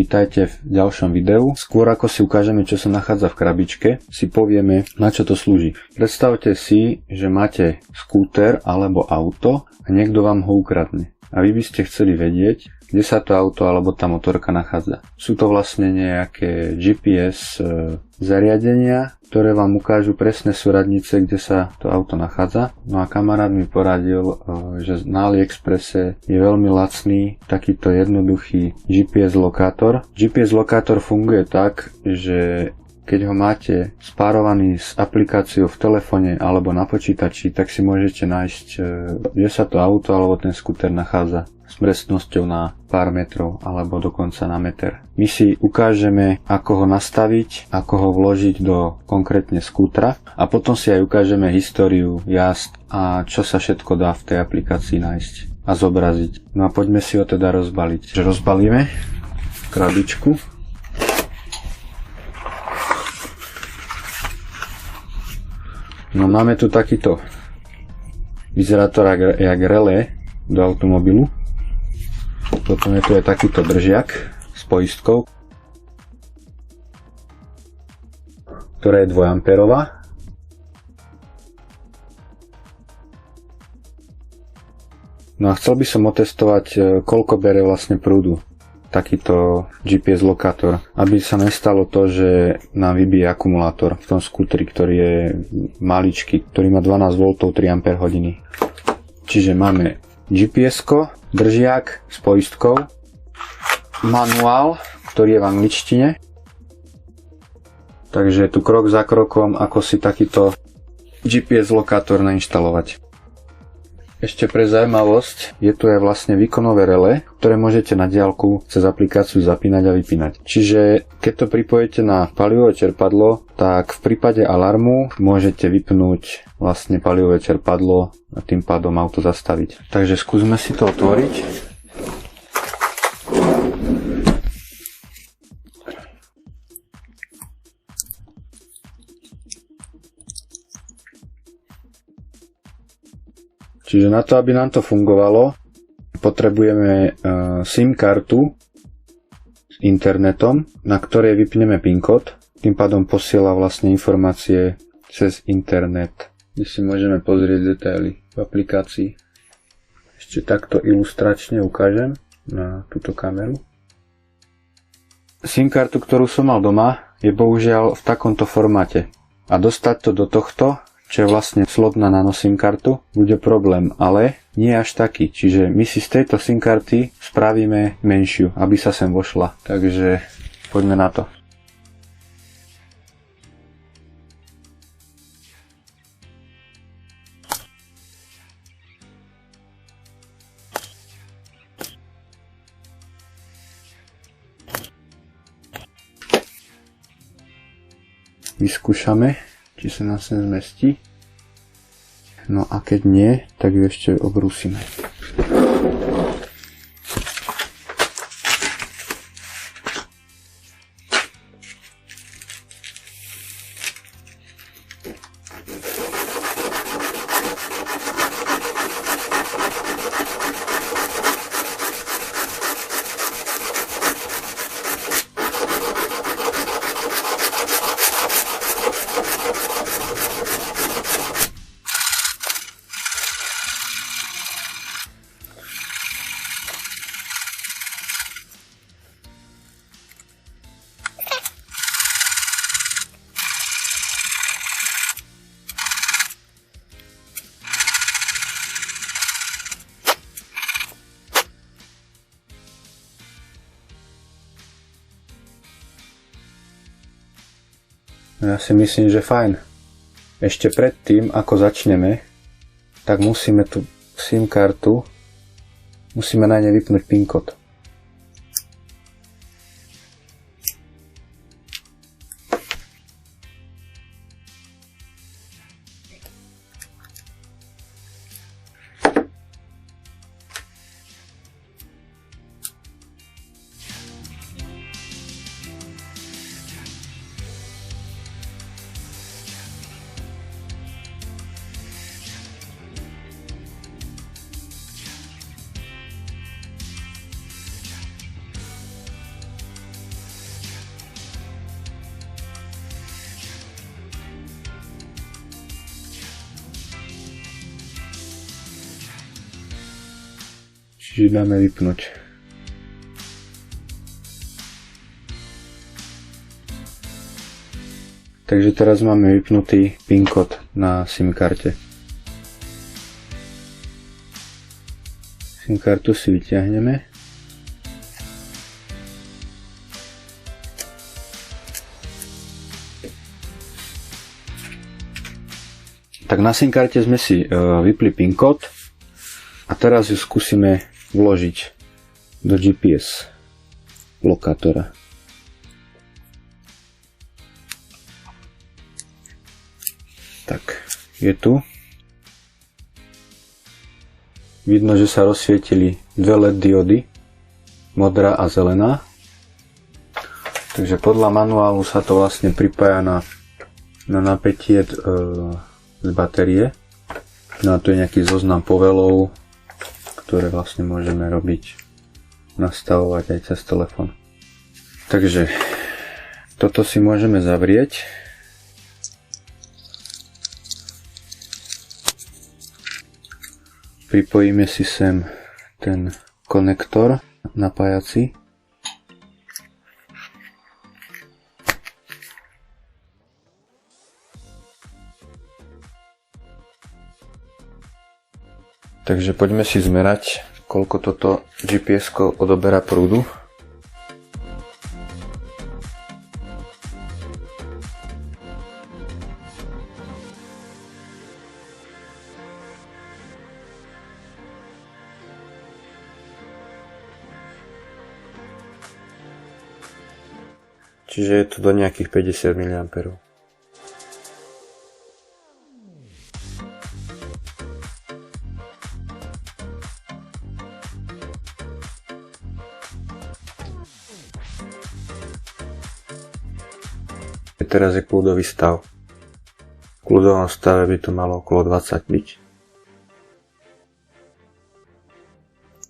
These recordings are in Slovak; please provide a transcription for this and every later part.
vítajte v ďalšom videu. Skôr ako si ukážeme, čo sa nachádza v krabičke, si povieme, na čo to slúži. Predstavte si, že máte skúter alebo auto a niekto vám ho ukradne. A vy by ste chceli vedieť, kde sa to auto alebo tá motorka nachádza. Sú to vlastne nejaké GPS zariadenia, ktoré vám ukážu presné súradnice, kde sa to auto nachádza. No a kamarát mi poradil, že na AliExpresse je veľmi lacný takýto jednoduchý GPS lokátor. GPS lokátor funguje tak, že keď ho máte spárovaný s aplikáciou v telefóne alebo na počítači, tak si môžete nájsť, kde sa to auto alebo ten skúter nachádza s presnosťou na pár metrov alebo dokonca na meter. My si ukážeme, ako ho nastaviť, ako ho vložiť do konkrétne skútra a potom si aj ukážeme históriu jazd a čo sa všetko dá v tej aplikácii nájsť a zobraziť. No a poďme si ho teda rozbaliť. Rozbalíme krabičku. No máme tu takýto, vyzerá to jak relé do automobilu. Potom je tu aj takýto držiak s poistkou, ktorá je 2 amperová. No a chcel by som otestovať, koľko bere vlastne prúdu takýto GPS lokátor, aby sa nestalo to, že nám vybije akumulátor v tom skútri, ktorý je maličký, ktorý má 12 V 3 Ah. Čiže máme GPS-ko, držiak s poistkou, manuál, ktorý je v angličtine. Takže je tu krok za krokom, ako si takýto GPS lokátor nainštalovať. Ešte pre zaujímavosť, je tu aj vlastne výkonové relé, ktoré môžete na diaľku cez aplikáciu zapínať a vypínať. Čiže keď to pripojíte na palivové čerpadlo, tak v prípade alarmu môžete vypnúť vlastne palivové čerpadlo a tým pádom auto zastaviť. Takže skúsme si to otvoriť. Čiže na to, aby nám to fungovalo, potrebujeme SIM kartu s internetom, na ktorej vypneme PIN kód. Tým pádom posiela vlastne informácie cez internet, kde si môžeme pozrieť detaily v aplikácii. Ešte takto ilustračne ukážem na túto kameru. SIM kartu, ktorú som mal doma, je bohužiaľ v takomto formáte. A dostať to do tohto, čo je vlastne slot na nano SIM kartu, bude problém, ale nie až taký. Čiže my si z tejto SIM karty spravíme menšiu, aby sa sem vošla. Takže poďme na to. Vyskúšame, či sa nás sem zmestí. No a keď nie, tak ju ešte obrúsime. Ja si myslím, že fajn. Ešte predtým, ako začneme, tak musíme tú SIM kartu, musíme na nej vypnúť PIN kód. Čiže dáme vypnúť. Takže teraz máme vypnutý PIN kód na SIM karte. SIM kartu si vyťahneme. Tak na SIM karte sme si vypli PIN kód a teraz ju skúsime vložiť do GPS lokátora. Tak, je tu. Vidno, že sa rozsvietili dve LED diody, modrá a zelená. Takže podľa manuálu sa to vlastne pripája na napätie z batérie. No a tu je nejaký zoznam povelov, ktoré vlastne môžeme robiť, nastavovať aj cez telefón. Takže toto si môžeme zavrieť. Pripojíme si sem ten konektor napájací. Takže poďme si zmerať, koľko toto GPS-ko odoberá prúdu. Čiže je to do nejakých 50 mA. Teraz je kľudový stav. V kľudovom stave by to malo okolo 20 byť.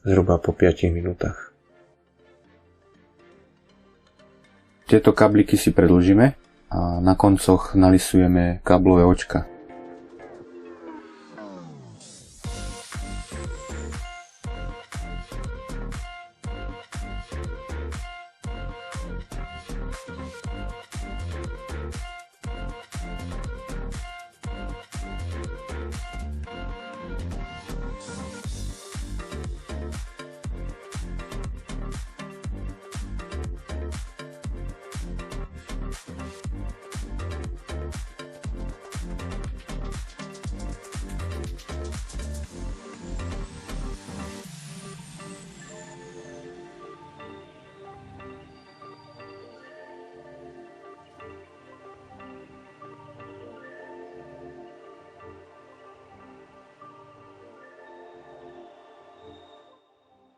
Zhruba po 5 minútach. Tieto kabliky si predĺžime a na koncoch nalisujeme káblové očka.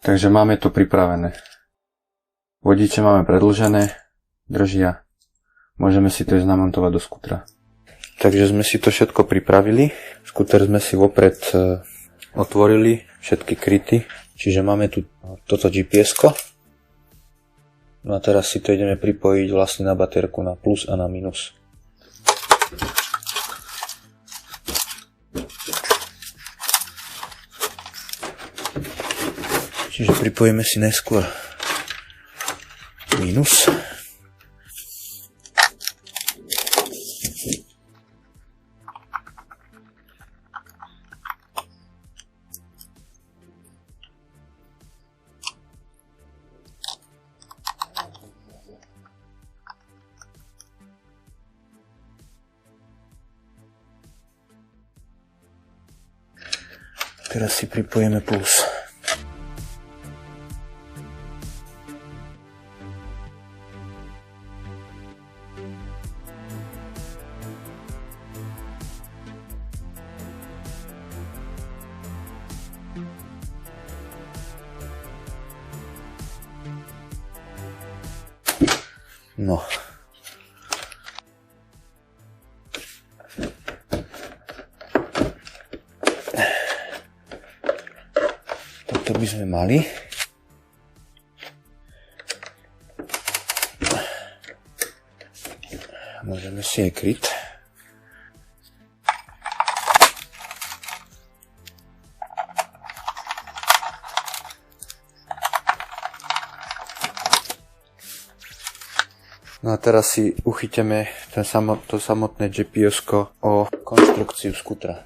Takže máme to pripravené. Vodiče máme predĺžené, držia. Môžeme si to ísť namontovať do skútra. Takže sme si to všetko pripravili. Skúter sme si vopred otvorili, všetky kryty. Čiže máme tu toto GPS-ko. No a teraz si to ideme pripojiť vlastne na baterku na plus a na minus. Čiže pripojíme si najskôr minus. Teraz si pripojíme plus. No. Toto by sme mali. Môžeme si aj kryť. No a teraz si uchyteme to samotné GPS-ko o konštrukciu skútra.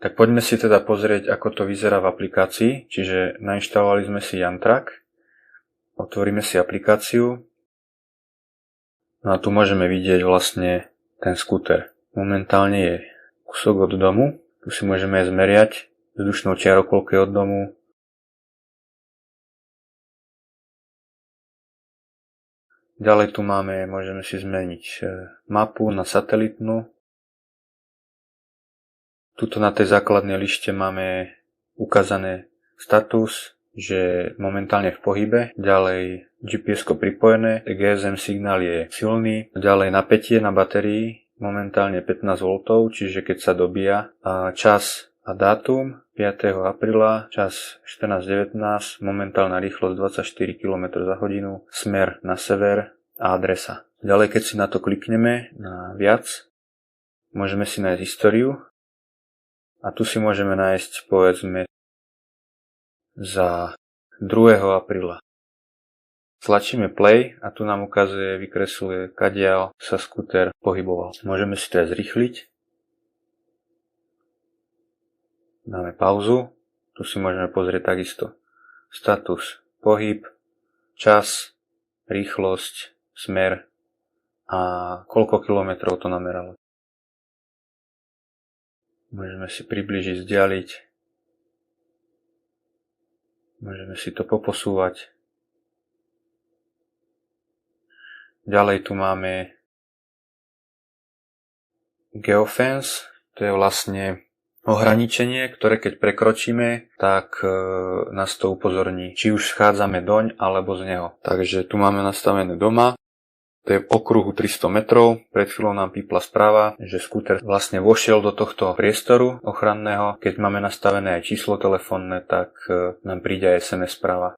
Tak poďme si teda pozrieť, ako to vyzerá v aplikácii. Čiže nainštalovali sme si Yantrack. Otvoríme si aplikáciu. No a tu môžeme vidieť vlastne ten skúter. Momentálne je kúsok od domu. Tu si môžeme zmeriať vzdušnou čiarou, koľko je od domu. Ďalej tu môžeme si zmeniť mapu na satelitnú. Tuto na tej základnej lište máme ukázané status, že momentálne v pohybe. Ďalej GPS-ko pripojené, GSM signál je silný. Ďalej napätie na batérii, momentálne 15 V, čiže keď sa dobíja. Čas a dátum 5. apríla, čas 14:19, momentálna rýchlosť 24 km za hodinu, smer na sever a adresa. Ďalej keď si na to klikneme na viac, môžeme si nájsť históriu. A tu si môžeme nájsť, povedzme, za 2. apríla. Tlačíme play a tu nám vykresluje, kadiaľ sa skúter pohyboval. Môžeme si to aj zrýchliť. Dáme pauzu. Tu si môžeme pozrieť takisto status, pohyb, čas, rýchlosť, smer a koľko kilometrov to nameralo. Môžeme si približiť, vzdialiť. Môžeme si to poposúvať. Ďalej tu máme geofence. To je vlastne ohraničenie, ktoré keď prekročíme, tak nás to upozorní, či už schádzame doň alebo z neho. Takže tu máme nastavené doma. To je v okruhu 300 metrov. Pred chvíľou nám pípla správa, že skúter vlastne vošiel do tohto priestoru ochranného. Keď máme nastavené aj číslo telefónne, tak nám príde aj SMS správa.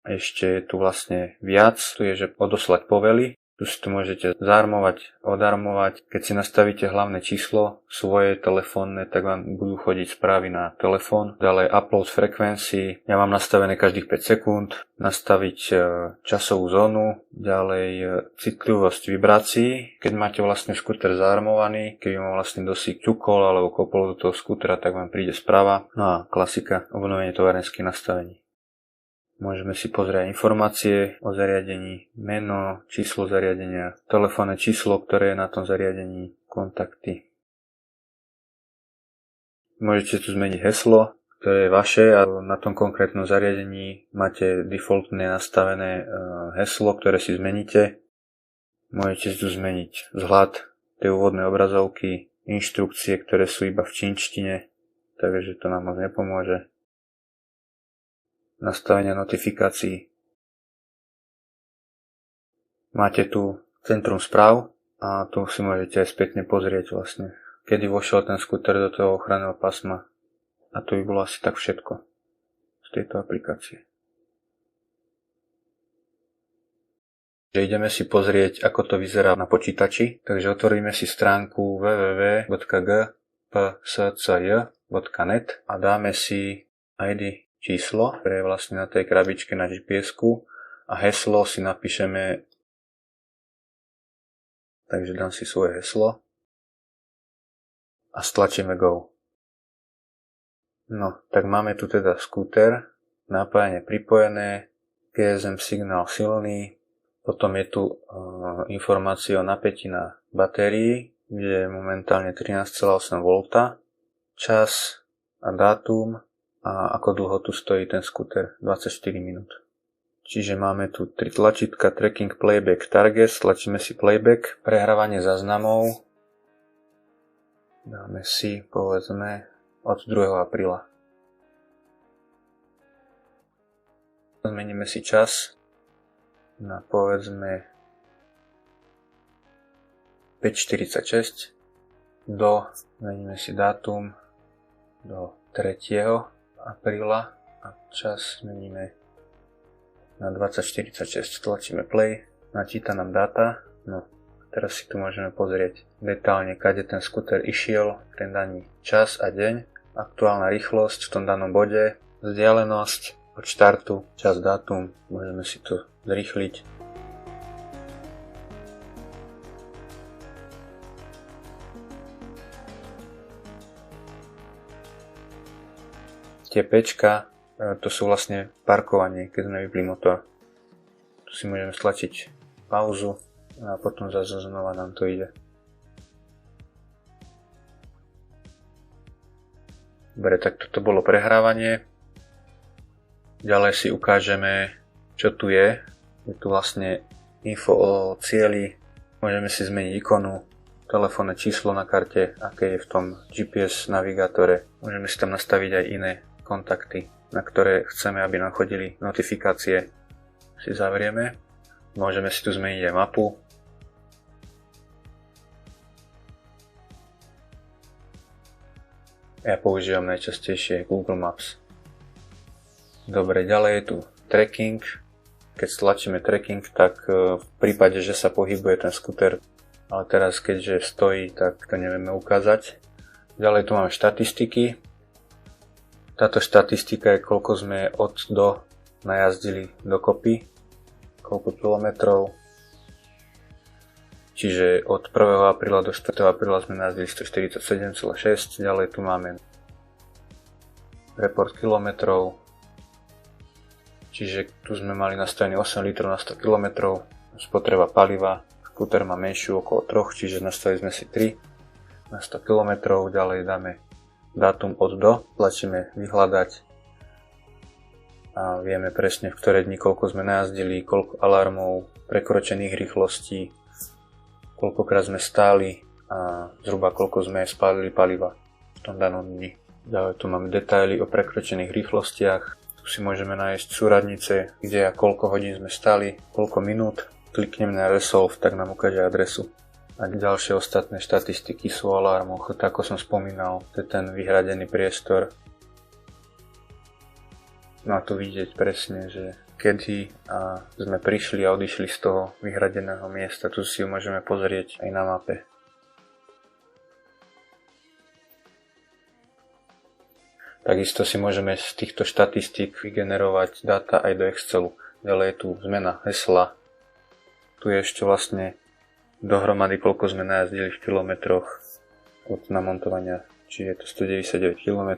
Ešte je tu vlastne viac. Tu je, že odoslať povely. Tu si to môžete zarmovať, odarmovať. Keď si nastavíte hlavné číslo svoje telefónne, tak vám budú chodiť správy na telefón. Ďalej upload frekvencii. Ja mám nastavené každých 5 sekúnd. Nastaviť časovú zónu. Ďalej citlivosť vibrácií. Keď máte vlastne skúter zaarmovaný, keby ma vlastne dosík ťukol alebo kopol do toho skútera, tak vám príde správa. No a klasika, obnovenie továrenských nastavení. Môžeme si pozrieť informácie o zariadení, meno, číslo zariadenia, telefónne číslo, ktoré je na tom zariadení, kontakty. Môžete tu zmeniť heslo, ktoré je vaše a na tom konkrétnom zariadení máte defaultne nastavené heslo, ktoré si zmeníte. Môžete tu zmeniť vzhľad, tie úvodné obrazovky, inštrukcie, ktoré sú iba v čínštine, takže to nám moc nepomôže. Nastavenia notifikácií. Máte tu centrum správ a tu si môžete aj spätne pozrieť vlastne, kedy vošiel ten skúter do toho ochranného pásma. A to by bolo asi tak všetko z tejto aplikácie. Ideme si pozrieť, ako to vyzerá na počítači. Takže otvoríme si stránku www.gpscy.net a dáme si ID číslo, ktoré je vlastne na tej krabičke na GPS-ku a heslo si napíšeme, takže dám si svoje heslo a stlačíme go. No, tak máme tu teda skúter, napájanie pripojené, GSM signál silný, potom je tu informácia o napätí na batérii, kde je momentálne 13,8 V, čas a dátum, a ako dlho tu stojí ten skúter, 24 minút. Čiže máme tu 3 tlačítka, tracking, playback, target, tlačíme si playback, prehrávanie záznamov, dáme si, povedzme, od 2. apríla. Zmeníme si čas na, povedzme, 5:46, zmeníme si dátum do 3. apríla a čas zmeníme na 20:46. Tlačíme play, načíta nám dáta, no teraz si tu môžeme pozrieť detálne, kade ten skúter išiel, ten daný čas a deň, aktuálna rýchlosť v tom danom bode, vzdialenosť od štartu, čas, dátum, môžeme si to zrýchliť. Tie pečka, to sú vlastne parkovanie, keď sme vypli motor. Tu si môžeme stlačiť pauzu a potom zase znova nám to ide. Dobre, tak toto bolo prehrávanie. Ďalej si ukážeme, čo tu je. Je tu vlastne info o cieli. Môžeme si zmeniť ikonu, telefónne číslo na karte, aké je v tom GPS navigátore. Môžeme si tam nastaviť aj iné kontakty, na ktoré chceme, aby nám chodili notifikácie. Si zavrieme. Môžeme si tu zmeniť aj mapu. Ja používam najčastejšie Google Maps. Dobre, ďalej je tu tracking. Keď stlačíme tracking, tak v prípade, že sa pohybuje ten skúter, ale teraz keďže stojí, tak to nevieme ukázať. Ďalej tu máme štatistiky. Táto štatistika je, koľko sme od do najazdili dokopy, koľko kilometrov. Čiže od 1. apríla do 4. apríla sme najazdili 147,6. Ďalej tu máme report kilometrov. Čiže tu sme mali nastavený 8 litrov na 100 km. Spotreba paliva. Skúter má menšiu, okolo 3, čiže nastavili sme si 3 na 100 km. Ďalej dáme dátum od do, tlačíme vyhľadať a vieme presne v ktoré dni koľko sme najazdili, koľko alarmov, prekročených rýchlostí, koľkokrát sme stáli a zhruba koľko sme spálili paliva v tom danom dni. Ďalej tu máme detaily o prekročených rýchlostiach, tu si môžeme nájsť súradnice, kde a koľko hodín sme stáli, koľko minút. Klikneme na Resolve, tak nám ukáže adresu. A ďalšie ostatné štatistiky sú o alarmoch, tak ako som spomínal, to je ten vyhradený priestor. No a tu vidieť presne, že kedy sme prišli a odišli z toho vyhradeného miesta, tu si ju môžeme pozrieť aj na mape. Takisto si môžeme z týchto štatistík vygenerovať dáta aj do Excelu. Ďalej je tu zmena hesla. Tu je ešte vlastne dohromady, koľko sme najazdili v kilometroch od namontovania, čiže je to 199 km.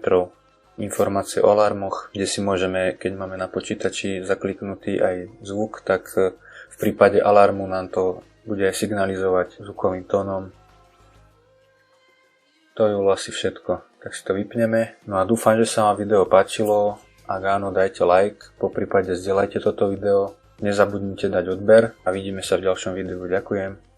Informácie o alarmoch, kde si môžeme, keď máme na počítači zakliknutý aj zvuk, tak v prípade alarmu nám to bude aj signalizovať zvukovým tónom. To je asi všetko, tak si to vypneme. No a dúfam, že sa vám video páčilo. Ak áno, dajte like, poprípade zdieľajte toto video. Nezabudnite dať odber a vidíme sa v ďalšom videu. Ďakujem.